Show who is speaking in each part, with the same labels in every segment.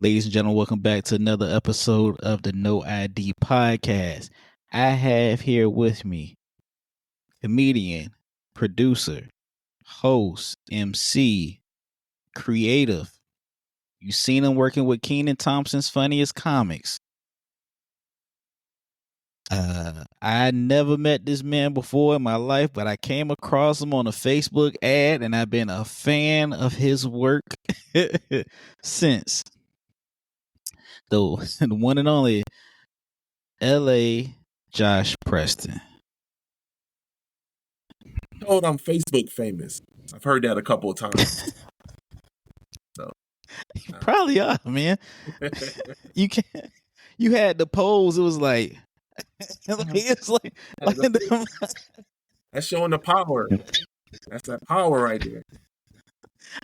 Speaker 1: Ladies and gentlemen, welcome back to another episode of the No ID podcast. I have here with me comedian, producer, host, MC, creative. You've seen him working with Kenan Thompson's Funniest Comics. I never met this man before in my life, but I came across him on a Facebook ad, and I've been a fan of his work since. The one and only L.A. Josh Preston.
Speaker 2: Told I'm Facebook famous. I've heard that a couple of times. So
Speaker 1: You probably are, man. You can't. You had the pose. It was like, it's like
Speaker 2: that's showing the power. That's that power right there.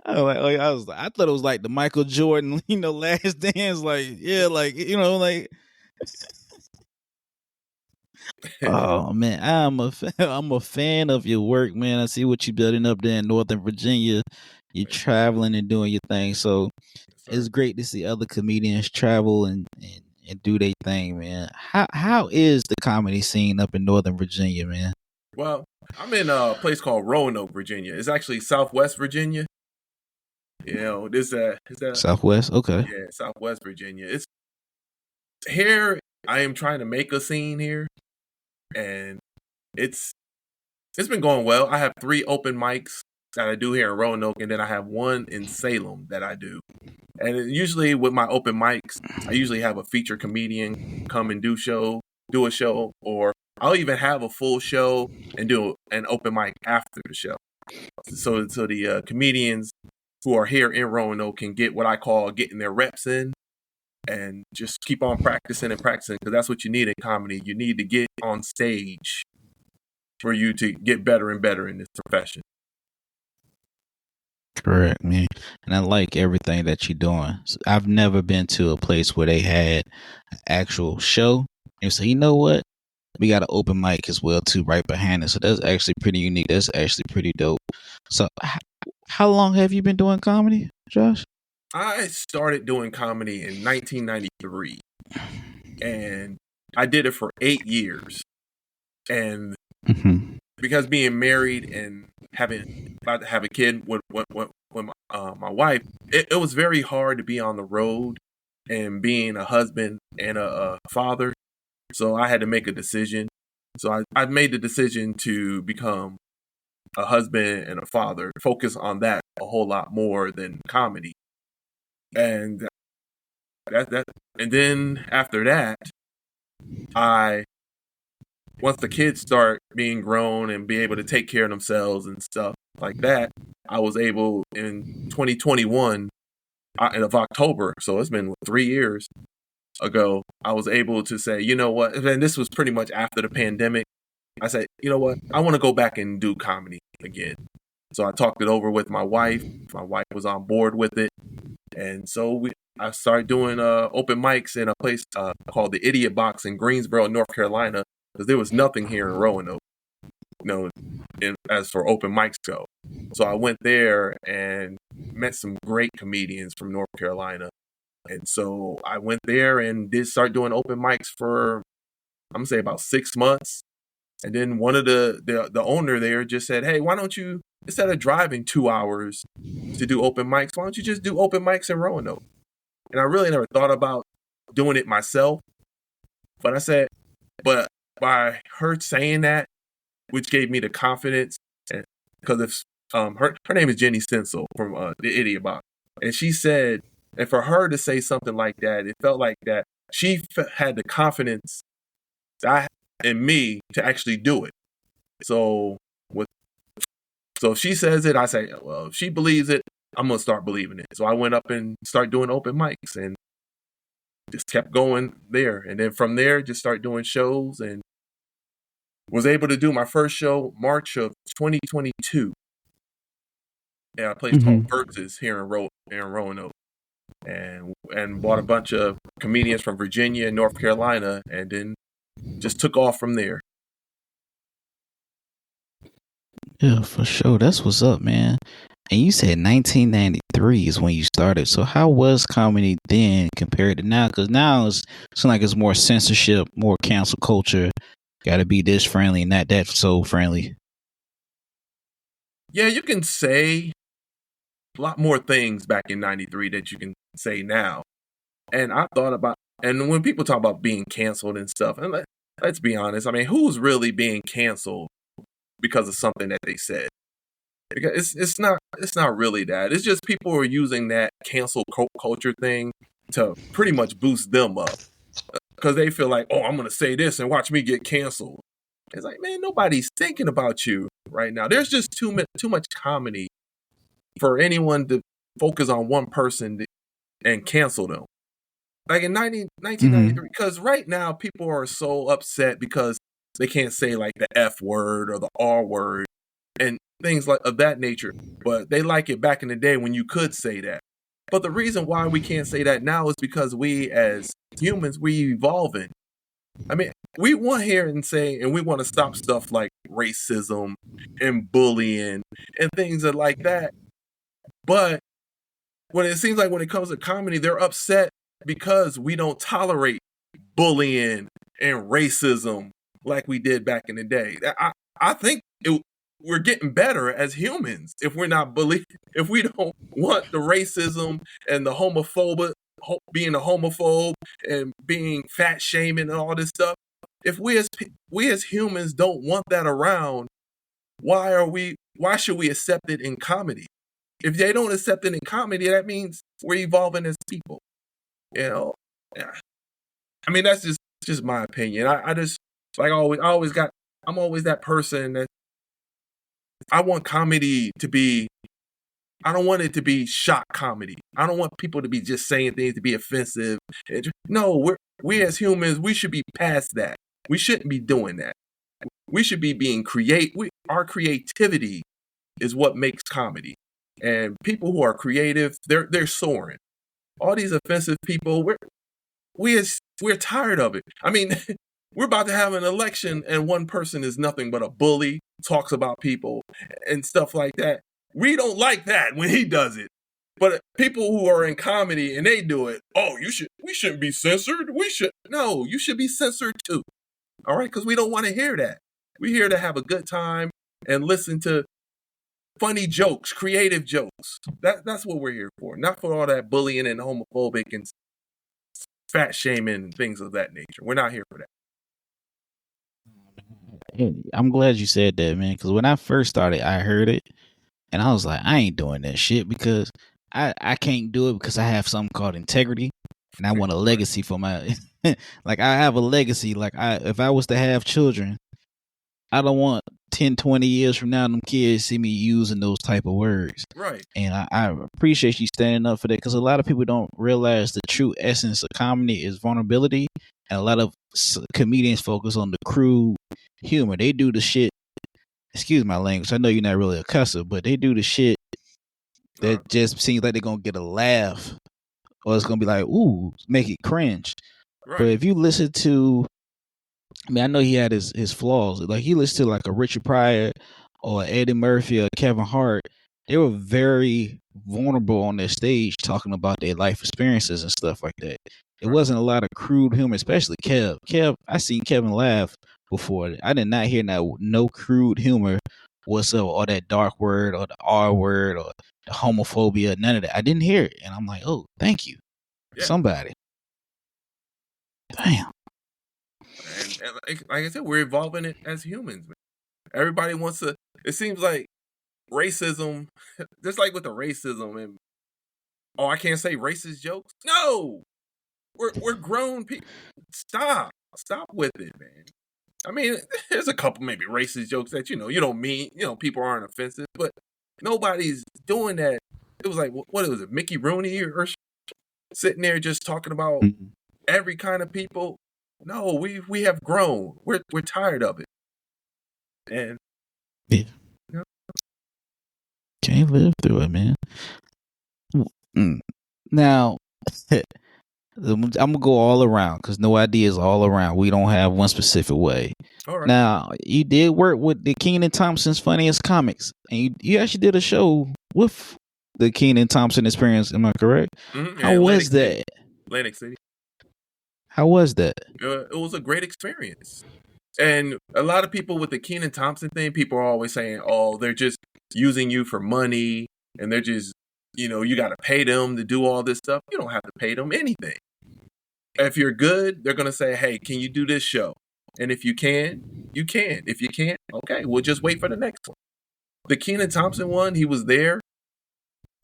Speaker 1: I thought it was like the Michael Jordan, Last Dance. Like, yeah, like like. Oh man, I'm a fan of your work, man. I see what you're building up there in Northern Virginia. You're traveling and doing your thing, so it's great to see other comedians travel and do their thing, man. How is the comedy scene up in Northern Virginia, man?
Speaker 2: Well, I'm in a place called Roanoke, Virginia. It's actually Southwest Virginia. Is that
Speaker 1: Southwest? Okay.
Speaker 2: Yeah, Southwest Virginia. It's here. I am trying to make a scene here, and it's been going well. I have 3 open mics that I do here in Roanoke, and then I have 1 in Salem that I do. And usually with my open mics, I usually have a featured comedian come and do a show, or I'll even have a full show and do an open mic after the show. So the comedians who are here in Roanoke can get what I call getting their reps in and just keep on practicing and practicing, because that's what you need in comedy. You need to get on stage for you to get better and better in this profession.
Speaker 1: Correct, man. And I like everything that you're doing. I've never been to a place where they had an actual show and say, you know what? We got an open mic as well too, right behind it. So that's actually pretty unique. That's actually pretty dope. So how long have you been doing comedy, Josh?
Speaker 2: I started doing comedy in 1993, and I did it for 8 years. And because being married and about to have a kid with my wife, it was very hard to be on the road and being a husband and a father. So I had to make a decision. So I made the decision to become a husband and a father, focus on that a whole lot more than comedy. And and then after that, once the kids start being grown and be able to take care of themselves and stuff like that, I was able in 2021 of October, so it's been 3 years ago, I was able to say, you know what, and this was pretty much after the pandemic. I said, you know what, I want to go back and do comedy again. So I talked it over with my wife. My wife was on board with it. And so I started doing open mics in a place called the Idiot Box in Greensboro, North Carolina, because there was nothing here in Roanoke, as for open mics go. So I went there and met some great comedians from North Carolina. And so I went there and did start doing open mics for, I'm going to say about 6 months. And then one of the owner there just said, hey, why don't you, instead of driving 2 hours to do open mics, why don't you just do open mics in Roanoke? And I really never thought about doing it myself. But I said, but by her saying that, which gave me the confidence, because if her name is Jenny Stencil from the Idiot Box. And she said, and for her to say something like that, it felt like that she had the confidence in me to actually do it. So if she says it, I say, well, if she believes it, I'm going to start believing it. So I went up and started doing open mics and just kept going there. And then from there, just started doing shows and was able to do my first show March of 2022 at a place called Versus here in Roanoke. And bought a bunch of comedians from Virginia and North Carolina, and then just took off from there.
Speaker 1: Yeah, for sure. That's what's up, man. And you said 1993 is when you started. So how was comedy then compared to now? Because now it's like it's more censorship, more cancel culture. Got to be this friendly, not that so friendly.
Speaker 2: Yeah, you can say a lot more things back in 93 that you can say now. And I thought about, and when people talk about being canceled and stuff, and let's be honest, I mean, who's really being canceled because of something that they said? Because it's not really that. It's just people are using that cancel culture thing to pretty much boost them up because they feel like, oh, I'm gonna say this and watch me get canceled. It's like, man, nobody's thinking about you right now. There's just too much comedy for anyone to focus on one person and cancel them. Like in 1993, because right now people are so upset because they can't say like the F word or the R word and things like of that nature. But they like it back in the day when you could say that. But the reason why we can't say that now is because we as humans, we evolving. I mean, we want to hear and say, and we want to stop stuff like racism and bullying and things like that. But when it seems like when it comes to comedy, they're upset because we don't tolerate bullying and racism like we did back in the day. I think we're getting better as humans if we're not if we don't want the racism and the being a homophobe and being fat shaming and all this stuff. If we as humans don't want that around, why should we accept it in comedy? If they don't accept it in comedy, that means we're evolving as people. You know, yeah. I mean, that's just my opinion. I just like I'm always that person that I want comedy to be. I don't want it to be shock comedy. I don't want people to be just saying things to be offensive. No, we as humans, we should be past that. We shouldn't be doing that. We should be being our creativity is what makes comedy. And people who are creative, they're soaring. All these offensive people, we're tired of it. I mean, we're about to have an election and one person is nothing but a bully, talks about people and stuff like that. We don't like that when he does it. But people who are in comedy and they do it, we shouldn't be censored. No, you should be censored too. All right, because we don't want to hear that. We're here to have a good time and listen to funny jokes, creative jokes. That's what we're here for. Not for all that bullying and homophobic and fat shaming and things of that nature. We're not here for that.
Speaker 1: I'm glad you said that, man, because when I first started, I heard it, and I was like, I ain't doing that shit because I can't do it because I have something called integrity, and I want a legacy for my like I have a legacy. Like if I was to have children, I don't want 10, 20 years from now them kids see me using those type of words.
Speaker 2: Right.
Speaker 1: And I appreciate you standing up for that because a lot of people don't realize the true essence of comedy is vulnerability, and a lot of comedians focus on the crude humor. They do the shit. Excuse my language. I know you're not really a cusser, but they do the shit that just seems like they're gonna get a laugh, or it's gonna be like, ooh, make it cringe. Right. But if you listen to, I mean, I know he had his flaws. Like he listened to like a Richard Pryor or Eddie Murphy or Kevin Hart. They were very vulnerable on their stage talking about their life experiences and stuff like that. It wasn't a lot of crude humor, especially Kev. I seen Kevin laugh before. I did not hear no crude humor whatsoever, or that dark word, or the R word, or the homophobia. None of that. I didn't hear it, and I'm like, oh, thank you, somebody. Damn.
Speaker 2: And like I said, we're evolving it as humans. Man. Everybody wants to. It seems like racism, just like with the racism, and I can't say racist jokes. No, we're grown people. Stop with it, man. I mean, there's a couple maybe racist jokes that you don't mean. People aren't offensive, but nobody's doing that. It was like, what was it, Mickey Rooney or sitting there just talking about every kind of people? No, we have grown. We're tired of it, and
Speaker 1: can't live through it, man. Now, I'm gonna go all around because no idea is all around. We don't have one specific way. All right. Now, you did work with the Kenan Thompson's Funniest Comics, and you actually did a show with the Kenan Thompson experience. Am I correct? How was that?
Speaker 2: Atlantic City.
Speaker 1: How was that?
Speaker 2: It was a great experience. And a lot of people with the Kenan Thompson thing, people are always saying, oh, they're just using you for money and they're just, you got to pay them to do all this stuff. You don't have to pay them anything. If you're good, they're going to say, hey, can you do this show? And if you can, you can. If you can't, okay, we'll just wait for the next one. The Kenan Thompson one, he was there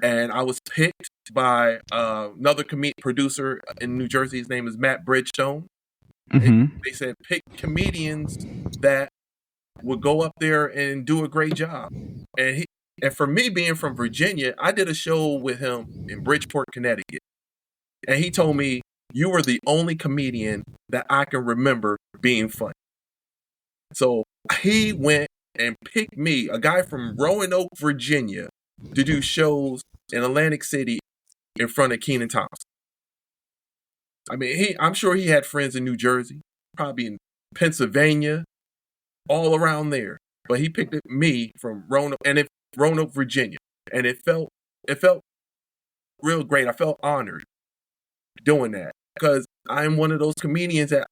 Speaker 2: and I was picked by another producer in New Jersey. His name is Matt Bridgestone.
Speaker 1: Mm-hmm.
Speaker 2: They said pick comedians that would go up there and do a great job. And for me being from Virginia, I did a show with him in Bridgeport, Connecticut. And he told me, you were the only comedian that I can remember being funny. So he went and picked me, a guy from Roanoke, Virginia, to do shows in Atlantic City in front of Kenan Thompson. I mean, I'm sure he had friends in New Jersey, probably in Pennsylvania, all around there. But he picked me from Roanoke, Virginia. And it felt real great. I felt honored doing that because I'm one of those comedians that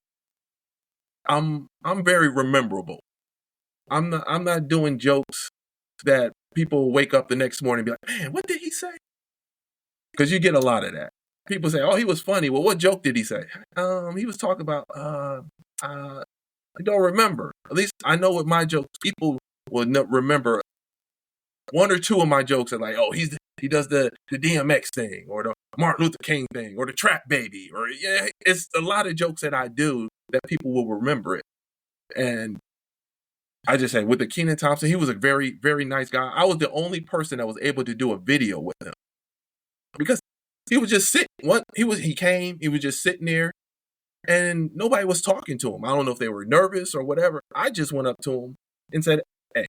Speaker 2: I'm very rememberable. I'm not doing jokes that people wake up the next morning and be like, man, what did he say? Because you get a lot of that. People say, oh, he was funny. Well, what joke did he say? He was talking about, I don't remember. At least I know with my jokes, people will remember one or two of my jokes are like, oh, he does the DMX thing or the Martin Luther King thing or the Trap Baby. Or yeah, it's a lot of jokes that I do that people will remember it. And I just say with the Kenan Thompson, he was a very, very nice guy. I was the only person that was able to do a video with him because he was just sitting. He was just sitting there and nobody was talking to him. I don't know if they were nervous or whatever. I just went up to him and said, hey,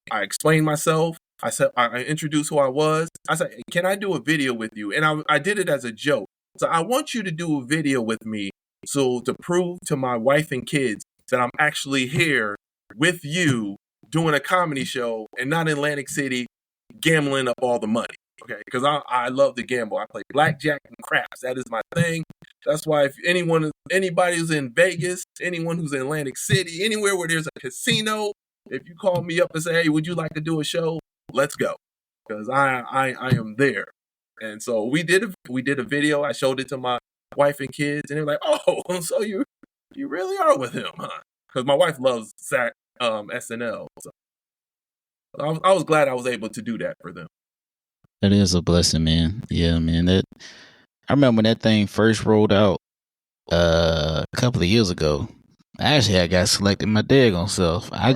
Speaker 2: I explained myself. I introduced who I was. I said, hey, can I do a video with you? And I did it as a joke. So I want you to do a video with me. So to prove to my wife and kids that I'm actually here with you doing a comedy show and not in Atlantic City gambling up all the money. Okay, because I love to gamble. I play blackjack and craps. That is my thing. That's why if anybody who's in Vegas, anyone who's in Atlantic City, anywhere where there's a casino, if you call me up and say, hey, would you like to do a show? Let's go. Because I am there. And so we did a video. I showed it to my wife and kids, and they're like, oh, so you really are with him, huh? Because my wife loves SNL. So I was glad I was able to do that for them.
Speaker 1: That is a blessing, man. Yeah, man. I remember when that thing first rolled out a couple of years ago. Actually, I got selected my daggone self. I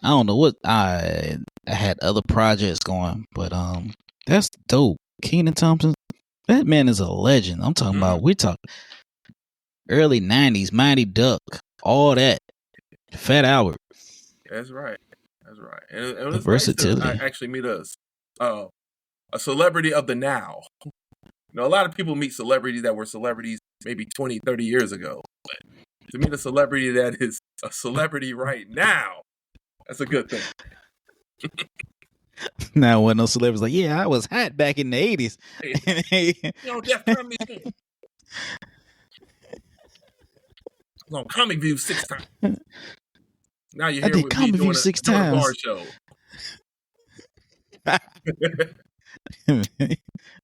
Speaker 1: don't know what I had other projects going, but that's dope. Kenan Thompson, that man is a legend. I'm talking about. We talk early '90s, Mighty Duck, all that. Fat Albert.
Speaker 2: That's right. And it was
Speaker 1: versatility.
Speaker 2: Nice to actually meet a celebrity of the now. A lot of people meet celebrities that were celebrities maybe 20, 30 years ago. But to meet a celebrity that is a celebrity right now, that's a good thing.
Speaker 1: Now, when those celebrities like, yeah, I was hot back in the 80s.
Speaker 2: Def Comedy School. I was on Comic View 6 times. Now you're here with me doing a bar show.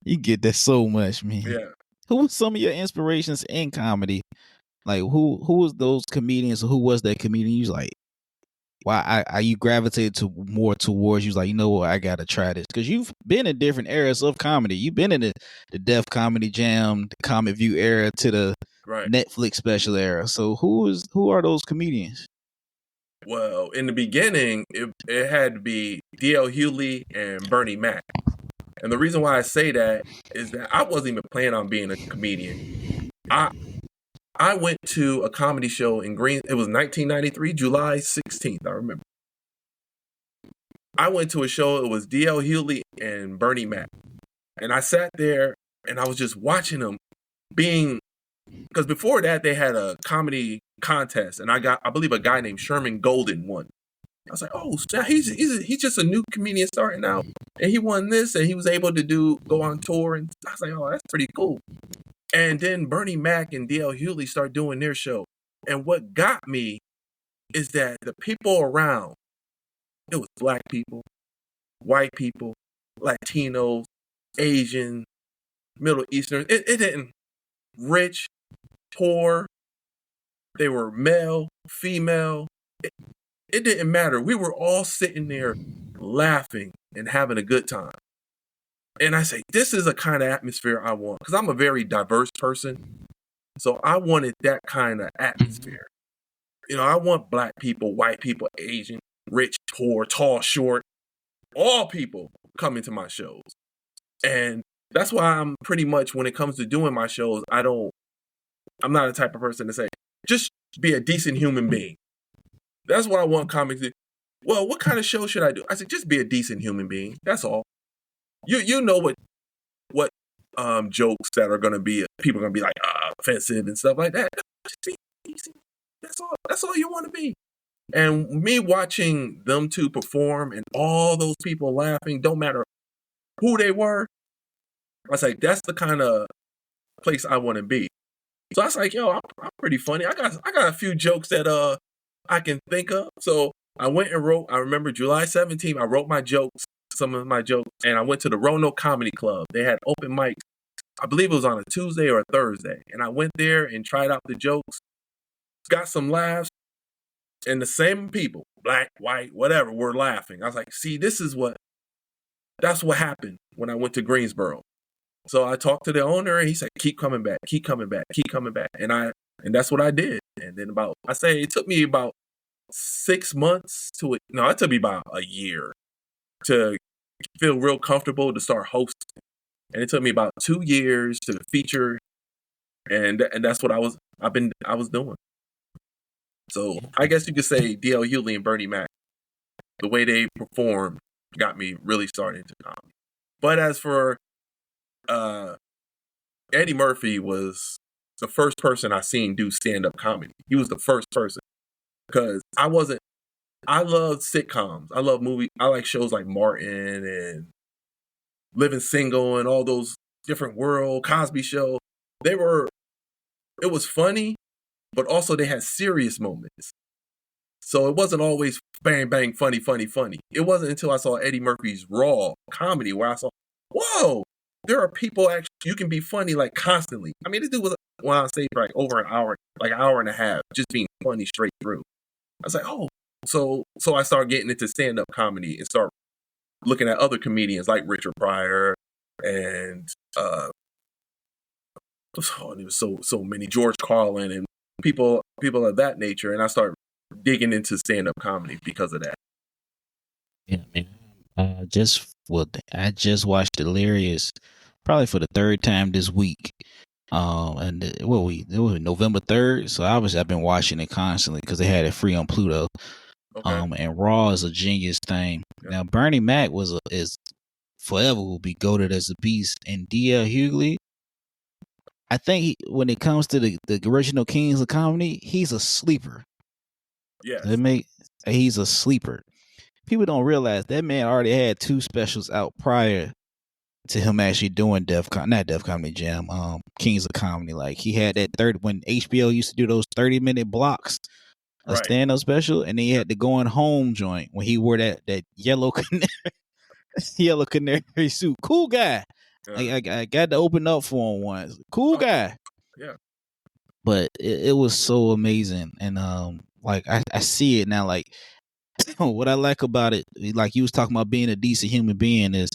Speaker 1: You get that so much, man.
Speaker 2: Yeah.
Speaker 1: Who was some of your inspirations in comedy? Like who was those comedians, or who was that comedian you was like, why you gravitated to more towards, you was like, you know what, I gotta try this? Because you've been in different eras of comedy. You've been in the Def Comedy Jam, the Comic View era, to the Netflix special era. So who are those comedians?
Speaker 2: Well, in the beginning, it had to be D.L. Hughley and Bernie Mac. And the reason why I say that is that I wasn't even planning on being a comedian. I went to a comedy show in it was 1993, July 16th, I remember. I went to a show, it was D.L. Hughley and Bernie Mac. And I sat there and I was just watching them because before that they had a comedy contest and I believe a guy named Sherman Golden won. I was like, oh, he's just a new comedian starting out. and he won this, and he was able to go on tour. And I was like, oh, that's pretty cool. And then Bernie Mac and D.L. Hughley start doing their show. And what got me is that the people around, it was black people, white people, Latinos, Asian, Middle Eastern. It didn't rich, poor. They were male, female. It didn't matter. We were all sitting there laughing and having a good time. And I say, this is a kind of atmosphere I want, because I'm a very diverse person. So I wanted that kind of atmosphere. I want black people, white people, Asian, rich, poor, tall, short, all people coming to my shows. And that's why I'm pretty much, when it comes to doing my shows, I'm not the type of person to say, just be a decent human being. That's what I want comics to do. Well, what kind of show should I do? I said, just be a decent human being. That's all. You know what jokes that are going to be, people are going to be like offensive and stuff like that. Just be decent. That's all you want to be. And me watching them two perform and all those people laughing, don't matter who they were, I was like, that's the kind of place I want to be. So I was like, yo, I'm pretty funny. I got a few jokes that I can think of. So I went and wrote. I remember July 17th, I wrote some of my jokes, and I went to the Roanoke Comedy Club. They had open mics. I believe it was on a Tuesday or a Thursday. And I went there and tried out the jokes, got some laughs, and the same people, black, white, whatever, were laughing. I was like, see, that's what happened when I went to Greensboro. So I talked to the owner, and he said, keep coming back, keep coming back, keep coming back. And that's what I did. And then it took me about 6 months it took me about a year to feel real comfortable to start hosting. And it took me about 2 years to feature. And that's what I was doing. So I guess you could say D.L. Hughley and Bernie Mac, the way they performed got me really started into comedy. But as for Eddie Murphy was the first person I seen do stand-up comedy. He was the first person, because I love sitcoms. I love movies. I like shows like Martin and Living Single and all those different world, Cosby Show. It was funny, but also they had serious moments. So it wasn't always bang, bang, funny, funny, funny. It wasn't until I saw Eddie Murphy's Raw comedy where I saw, whoa, there are people actually, you can be funny like constantly. I mean, this dude was on stage for like over an hour, like an hour and a half, just being funny straight through. I was like, oh, so I started getting into stand-up comedy and start looking at other comedians like Richard Pryor and there was so many, George Carlin and people of that nature, and I started digging into stand-up comedy because of that.
Speaker 1: Yeah, man. I just watched Delirious probably for the third time this week. And it was November 3rd, so obviously I've been watching it constantly because they had it free on Pluto. Okay. And Raw is a genius thing. Yeah. Now Bernie Mac is forever will be goated as a beast, and D.L. Hughley, I think when it comes to the original kings of comedy, he's a sleeper.
Speaker 2: Yes.
Speaker 1: He's a sleeper. People don't realize that man already had 2 specials out prior to him actually doing Def Comedy Jam, Kings of Comedy. Like he had that when HBO used to do those 30-minute blocks, a stand-up special, and then he had the going home joint when he wore that yellow canary suit. Cool guy. Yeah. I got to open up for him once. Cool guy.
Speaker 2: Yeah.
Speaker 1: But it was so amazing, and like I see it now. Like what I like about it, like you was talking about being a decent human being, is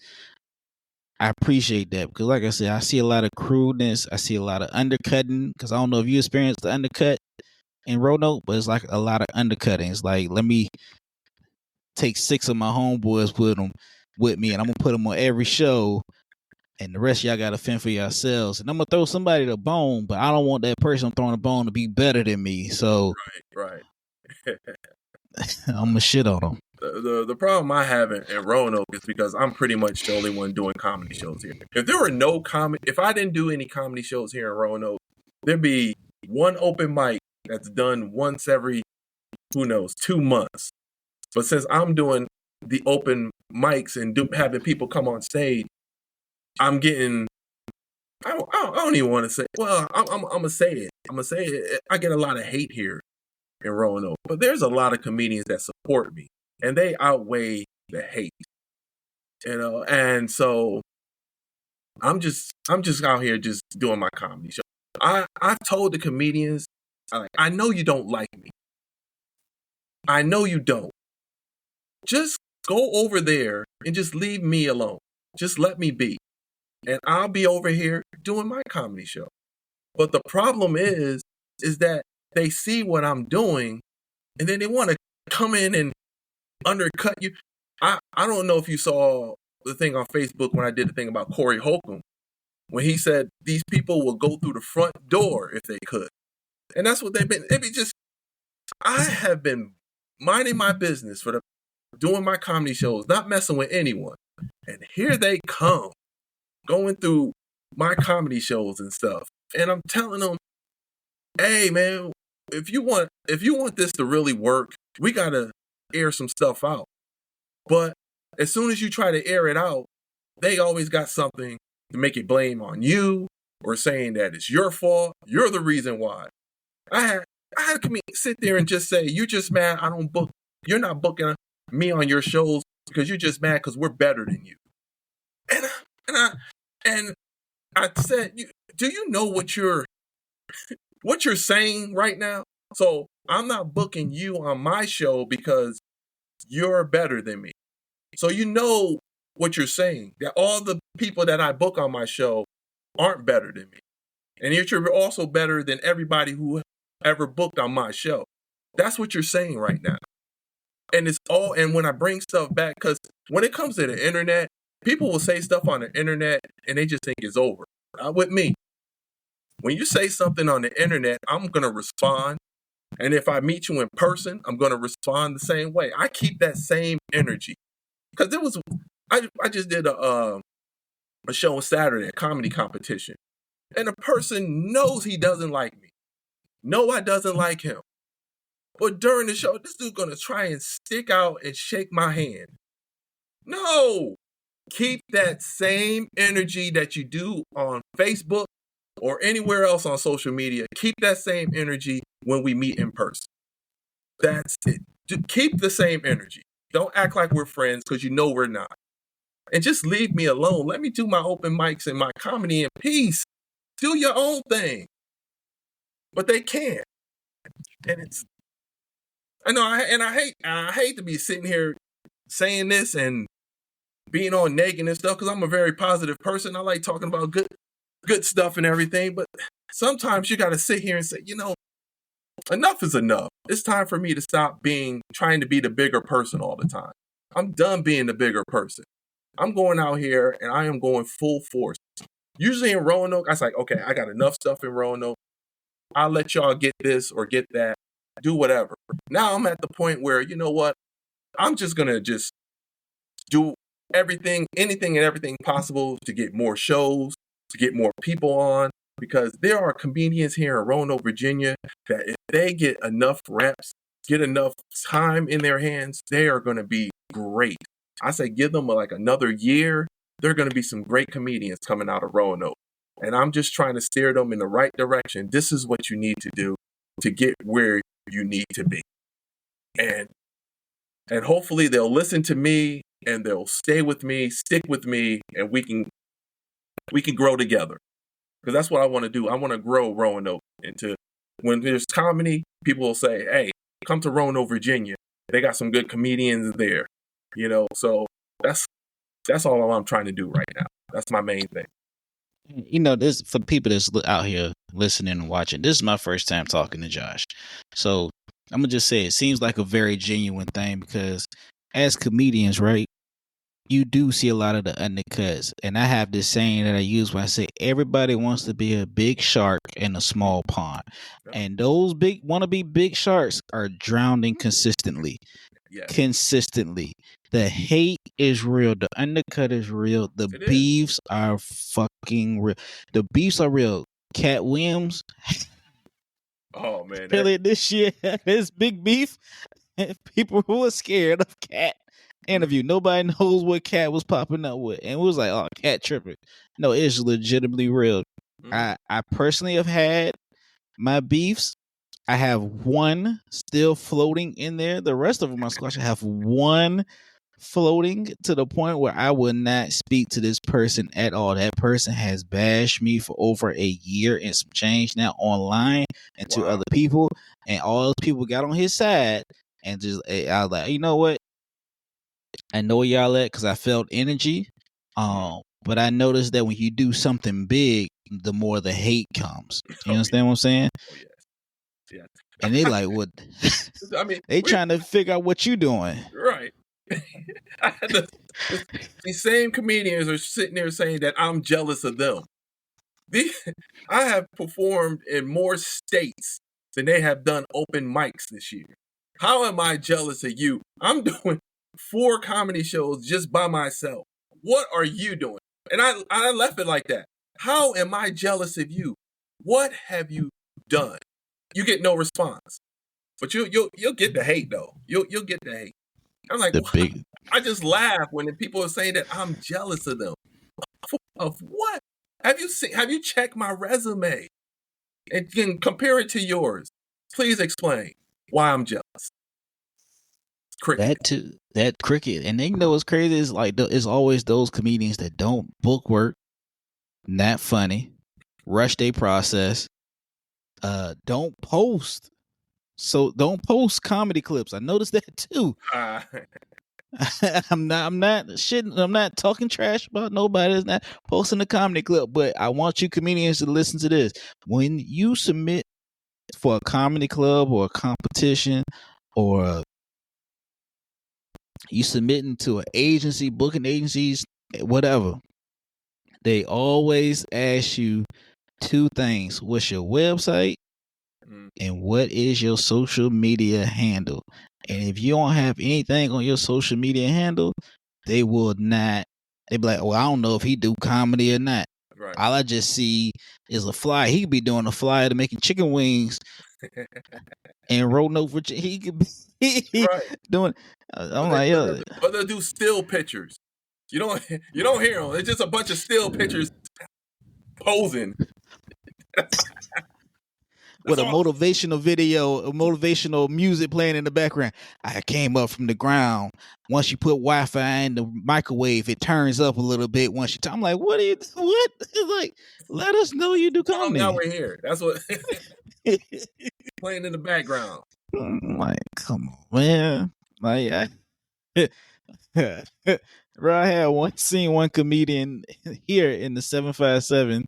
Speaker 1: I appreciate that, because like I said, I see a lot of crudeness. I see a lot of undercutting, because I don't know if you experienced the undercut in Roanoke, but it's like a lot of undercutting. It's like, let me take 6 of my homeboys with me, and I'm going to put them on every show, and the rest of y'all got to fend for yourselves. And I'm going to throw somebody the bone, but I don't want that person I'm throwing the bone to be better than me. So
Speaker 2: right.
Speaker 1: I'm going to shit on them.
Speaker 2: The problem I have in Roanoke is because I'm pretty much the only one doing comedy shows here. If there were if I didn't do any comedy shows here in Roanoke, there'd be one open mic that's done once every, 2 months. But since I'm doing the open mics and having people come on stage, I'm getting. I don't even want to say. Well, I'm gonna say it. I'm gonna say it. I get a lot of hate here in Roanoke, but there's a lot of comedians that support me, and they outweigh the hate. And so I'm just out here just doing my comedy show. I've told the comedians, I know you don't like me. I know you don't. Just go over there and just leave me alone. Just let me be. And I'll be over here doing my comedy show. But the problem is that they see what I'm doing and then they want to come in and undercut you. I don't know if you saw the thing on Facebook when I did the thing about Corey Holcomb, when he said these people will go through the front door if they could. And that's what they've been. I have been minding my business doing my comedy shows, not messing with anyone. And here they come, going through my comedy shows and stuff. And I'm telling them, hey man, if you want this to really work, we gotta air some stuff out. But as soon as you try to air it out, they always got something to make it blame on you or saying that it's your fault. You're the reason why. I had a comedian sit there and just say, "You're just mad. You're not booking me on your shows because you're just mad because we're better than you." And I said, "Do you know what you're saying right now? So I'm not booking you on my show because you're better than me. So you know what you're saying, that all the people that I book on my show aren't better than me. And you're also better than everybody who ever booked on my show. That's what you're saying right now." And when I bring stuff back, because when it comes to the internet, people will say stuff on the internet and they just think it's over. Not with me. When you say something on the internet, I'm going to respond. And if I meet you in person, I'm going to respond the same way. I keep that same energy. Because I just did a show on Saturday, a comedy competition. And a person knows he doesn't like me. No, I doesn't like him. But during the show, this dude's going to try and stick out and shake my hand. No! Keep that same energy that you do on Facebook or anywhere else on social media. Keep that same energy when we meet in person. That's it. Keep the same energy. Don't act like we're friends because you know we're not. And just leave me alone. Let me do my open mics and my comedy in peace. Do your own thing. But they can't. And I hate to be sitting here saying this and being on negative and stuff because I'm a very positive person. I like talking about good stuff and everything. But sometimes you got to sit here and say, enough is enough. It's time for me to stop trying to be the bigger person all the time. I'm done being the bigger person. I'm going out here and I am going full force. Usually in Roanoke, I was like, okay, I got enough stuff in Roanoke. I'll let y'all get this or get that, do whatever. Now I'm at the point where, you know what? I'm just going to just do anything and everything possible to get more shows, to get more people on, because there are comedians here in Roanoke, Virginia, that if they get enough reps, get enough time in their hands, they are going to be great. I say give them like another year, there are going to be some great comedians coming out of Roanoke. And I'm just trying to steer them in the right direction. This is what you need to do to get where you need to be. And hopefully they'll listen to me and they'll stay with me, stick with me, and we can grow together. Because that's what I want to do. I want to grow Roanoke into, when there's comedy, people will say, hey, come to Roanoke, Virginia. They got some good comedians there. So that's all I'm trying to do right now. That's my main thing.
Speaker 1: This for people that's out here listening and watching. This is my first time talking to Josh. So I'm going to just say it seems like a very genuine thing because as comedians, right, you do see a lot of the undercuts. And I have this saying that I use when I say everybody wants to be a big shark in a small pond. And those wannabe big sharks are drowning consistently.
Speaker 2: Yes.
Speaker 1: Consistently. The hate is real. The undercut is real. The beefs are fucking real. The beefs are real. Cat Williams.
Speaker 2: Oh man.
Speaker 1: Really this year, this big beef. People who are scared of Cat interview. Nobody knows what Cat was popping up with, and it was like, oh, Cat tripping. No, it's legitimately real. I personally have had my beefs. I have one still floating in there. The rest of them are squash. I have one floating to the point where I will not speak to this person at all. That person has bashed me for over a year and some change now online and to other people, and all those people got on his side and just I was like, you know what? I know where y'all at because I felt energy. But I noticed that when you do something big, the more the hate comes. You understand what I'm saying?
Speaker 2: Oh yes. Yeah.
Speaker 1: And they like, what?
Speaker 2: I mean,
Speaker 1: they trying to figure out what you doing.
Speaker 2: Right. These same comedians are sitting there saying that I'm jealous of them. I have performed in more states than they have done open mics this year. How am I jealous of you? I'm doing 4 comedy shows just by myself. What are you doing? And I left it like that. How am I jealous of you? What have you done? You get no response. But you'll get the hate though. You'll get the hate. I'm like, I just laugh when people are saying that I'm jealous of them. Of what? Have you checked my resume and can compare it to yours? Please explain why I'm jealous. Cricket.
Speaker 1: That cricket, and they know what's crazy is like it's always those comedians that don't book work, not funny, rush their process, don't post. So don't post comedy clips. I noticed that too. I'm not shitting. I'm not talking trash about nobody that's not posting a comedy clip. But I want you comedians to listen to this. When you submit for a comedy club or a competition, or you submitting to an agency, booking agencies, whatever, they always ask you 2 things: what's your website, and what is your social media handle? And if you don't have anything on your social media handle, they will not. They be like, well, I don't know if he do comedy or not. Right. All I just see is a flyer. He could be doing a flyer to making chicken wings in Roanoke, Virginia. He could be doing. I'm like, yo.
Speaker 2: But they'll do still pictures. You don't hear them. It's just a bunch of still pictures posing.
Speaker 1: With a motivational video, a motivational music playing in the background. I came up from the ground. Once you put Wi-Fi in the microwave, it turns up a little bit. Once I'm like, what? It's like, let us know you do comedy.
Speaker 2: Now we're here. That's what playing in the background.
Speaker 1: I'm like, come on, man. Like, I had seen one comedian here in the 757.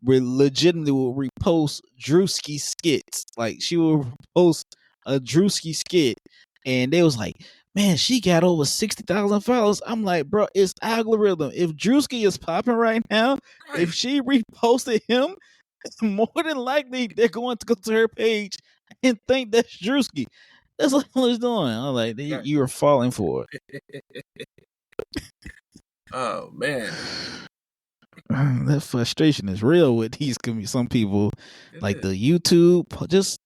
Speaker 1: Legitimately will repost Drewski skits. Like, she will post a Drewski skit, and they was like, man, she got over 60,000 followers. I'm like, bro, it's algorithm. If Drewski is popping right now, if she reposted him, more than likely they're going to go to her page and think that's Drewski. That's what I was doing. I'm like, you are falling for it.
Speaker 2: Oh man.
Speaker 1: That frustration is real with these some people. Like the YouTube, just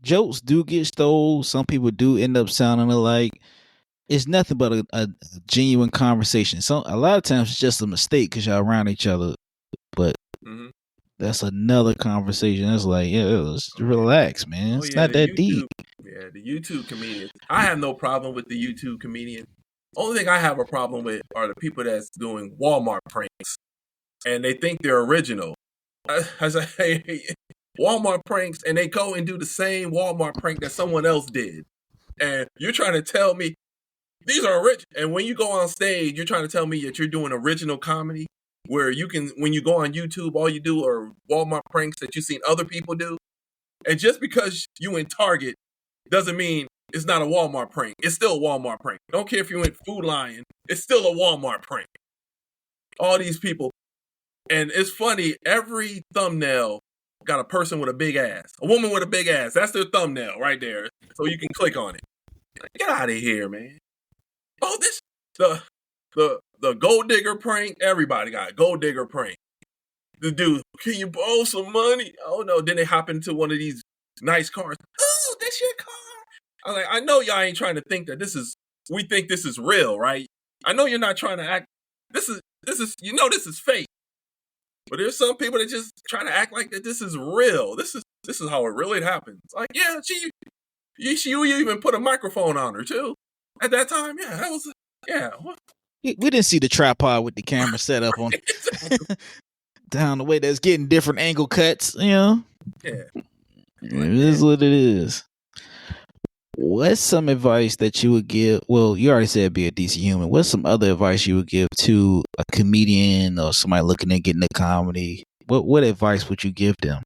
Speaker 1: jokes do get stole. Some people do end up sounding alike. It's nothing but a genuine conversation. So a lot of times it's just a mistake because y'all around each other. But that's another conversation. It's like, yeah, let's relax, man. It's not that deep.
Speaker 2: Yeah, the YouTube comedians. I have no problem with the YouTube comedian. Only thing I have a problem with are the people that's doing Walmart pranks, and they think they're original. I say Walmart pranks, and they go and do the same Walmart prank that someone else did, and you're trying to tell me these are original. And when you go on stage, you're trying to tell me that you're doing original comedy, where you can, when you go on YouTube, all you do are Walmart pranks that you've seen other people do, and just because you in Target doesn't mean it's not a Walmart prank. It's still a Walmart prank. Don't care if you went Food Lion. It's still a Walmart prank. All these people. And it's funny, every thumbnail got a person with a big ass. A woman with a big ass. That's their thumbnail right there. So you can click on it. Get out of here, man. Oh, this, the gold digger prank. Everybody got a gold digger prank. The dude, can you borrow some money? Oh, no. Then they hop into one of these nice cars. Oh, that's your car. I'm like, I know y'all ain't trying to think that we think this is real, right? I know you're not trying to act. This is this is fake. But there's some people that just try to act like that this is real. This is how it really happens. Like, yeah, you even put a microphone on her too. At that time, yeah, that was What?
Speaker 1: We didn't see the tripod with the camera set up on down the way that's getting different angle cuts, you know?
Speaker 2: Yeah.
Speaker 1: It is what it is. What's some advice that you would give? Well, you already said be a decent human. What's some other advice you would give to a comedian or somebody looking at getting into comedy? What advice would you give them?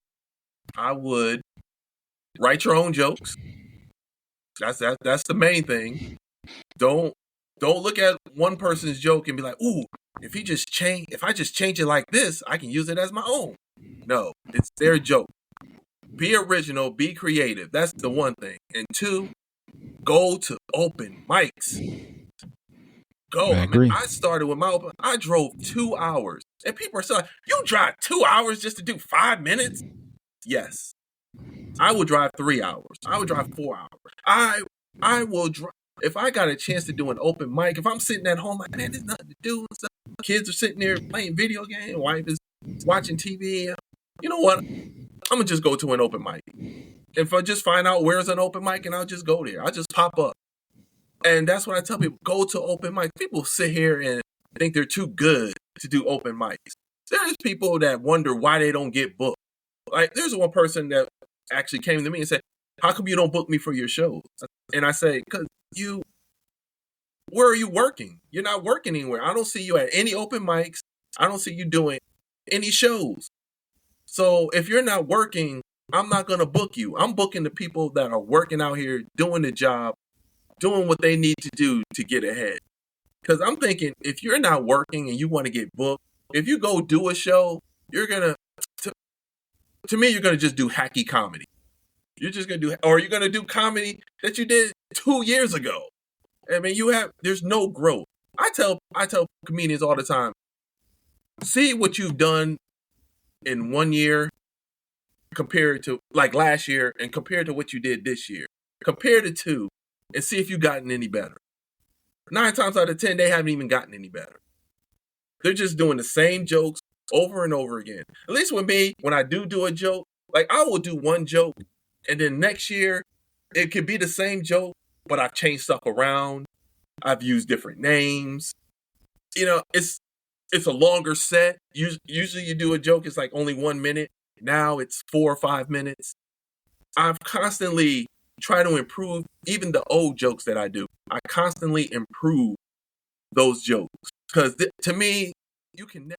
Speaker 2: I would write your own jokes. That's the main thing. Don't look at one person's joke and be like, ooh, if I just change it like this, I can use it as my own. No, it's their joke. Be original, be creative. That's the one thing. And two, go to open mics. Go.
Speaker 1: I agree.
Speaker 2: I started with I drove 2 hours. And people are saying, you drive 2 hours just to do 5 minutes? Yes. I will drive 3 hours. I will drive 4 hours. I will drive. If I got a chance to do an open mic, if I'm sitting at home like, man, there's nothing to do and stuff. Kids are sitting there playing video games, wife is watching TV. You know what? I'm gonna just go to an open mic. If I just find out where's an open mic and I'll just go there. I'll just pop up. And that's what I tell people, go to open mics. People sit here and think they're too good to do open mics. There's people that wonder why they don't get booked. Like, there's one person that actually came to me and said, how come you don't book me for your shows? And I say, because where are you working? You're not working anywhere. I don't see you at any open mics. I don't see you doing any shows. So if you're not working, I'm not going to book you. I'm booking the people that are working out here, doing the job, doing what they need to do to get ahead. Because I'm thinking, if you're not working and you want to get booked, if you go do a show, you're going to me, you're going to just do hacky comedy. You're just going to or you're going to do comedy that you did 2 years ago. I mean, there's no growth. I tell comedians all the time, see what you've done in 1 year compared to like last year and compared to what you did this year. Compare the two and see if you've gotten any better. 9 times out of 10, they haven't even gotten any better. They're just doing the same jokes over and over again. At least with me, when I do a joke, like I will do one joke and then next year it could be the same joke, but I've changed stuff around. I've used different names. You know, it's a longer set. Usually you do a joke, it's like only 1 minute. Now it's 4 or 5 minutes. I've constantly tried to improve even the old jokes that I do. I constantly improve those jokes because to me, you can never.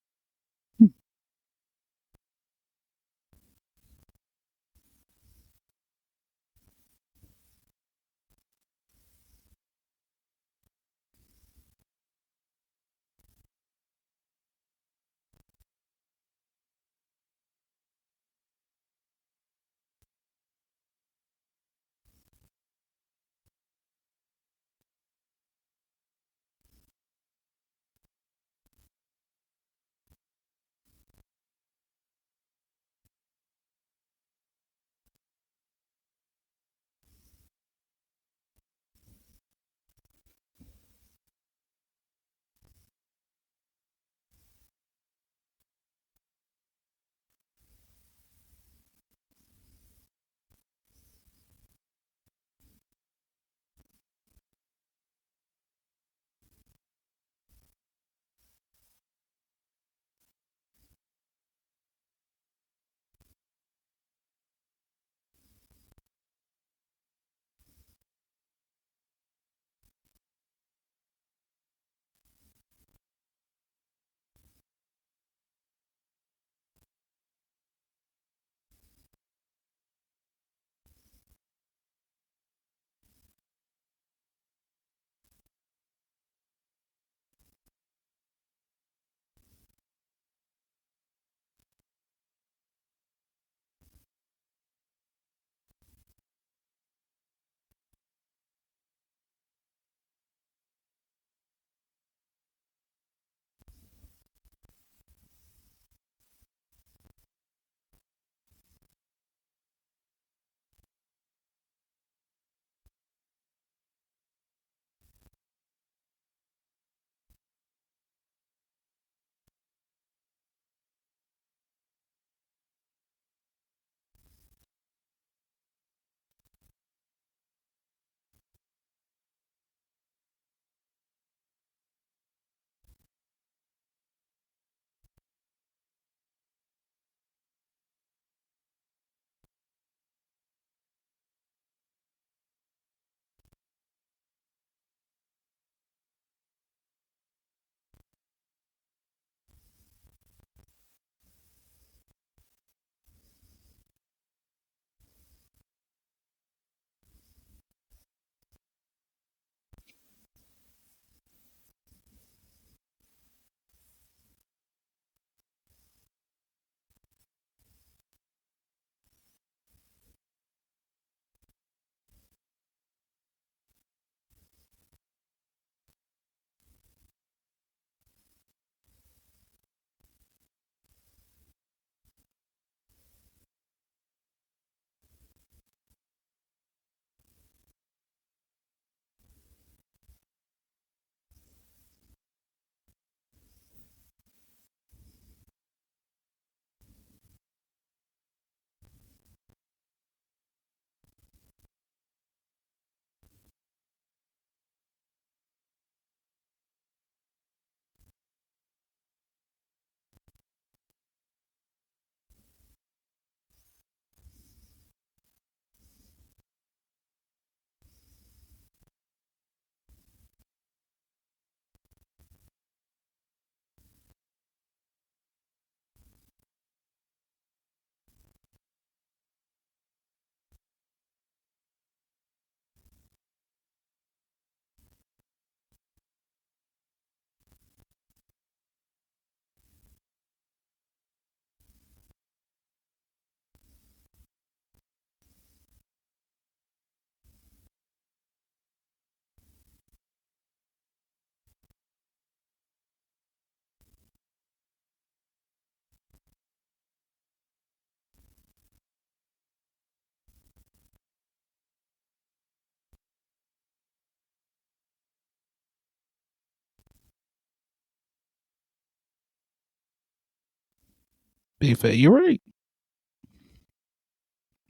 Speaker 1: Big fact. You're right.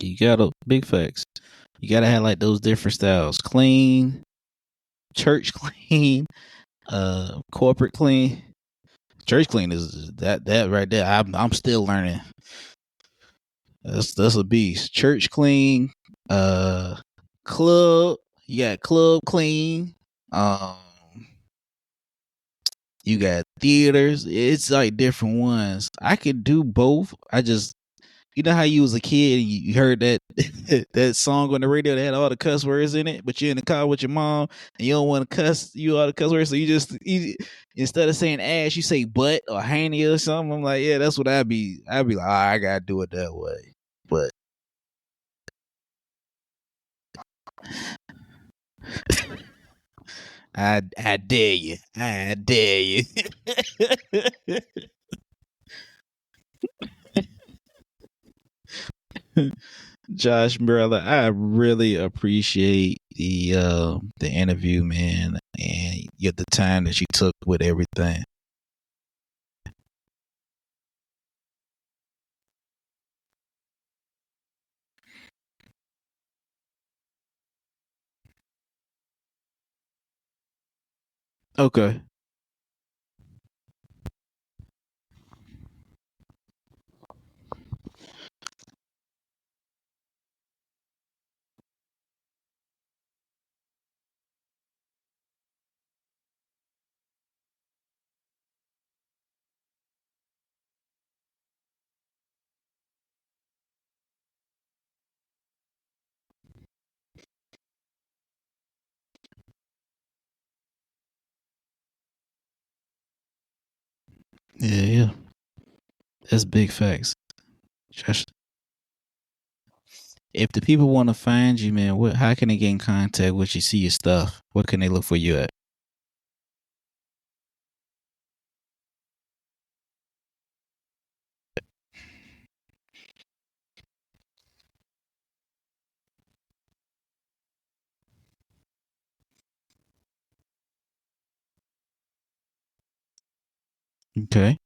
Speaker 1: You gotta big facts. You gotta have like those different styles. Clean, church clean, corporate clean. Church clean is that right there. I'm still learning. That's a beast. Church clean, uh, club. You got club clean. Um, you got theaters. It's like different ones. I could do both. I just you know how you was a kid and you heard that that song on the radio that had all the cuss words in it, but you're in the car with your mom and you don't want to cuss you all the cuss words, so instead of saying ass, you say butt or handy or something. I'm like, yeah, that's what I'd be like, oh, I gotta do it that way. But I dare you. I dare you. Josh, brother, I really appreciate the interview, man, and get the time that you took with everything. Okay. Yeah, yeah. That's big facts. Josh, if the people want to find you, man, how can they get in contact with you, see your stuff? What can they look for you at? Okay.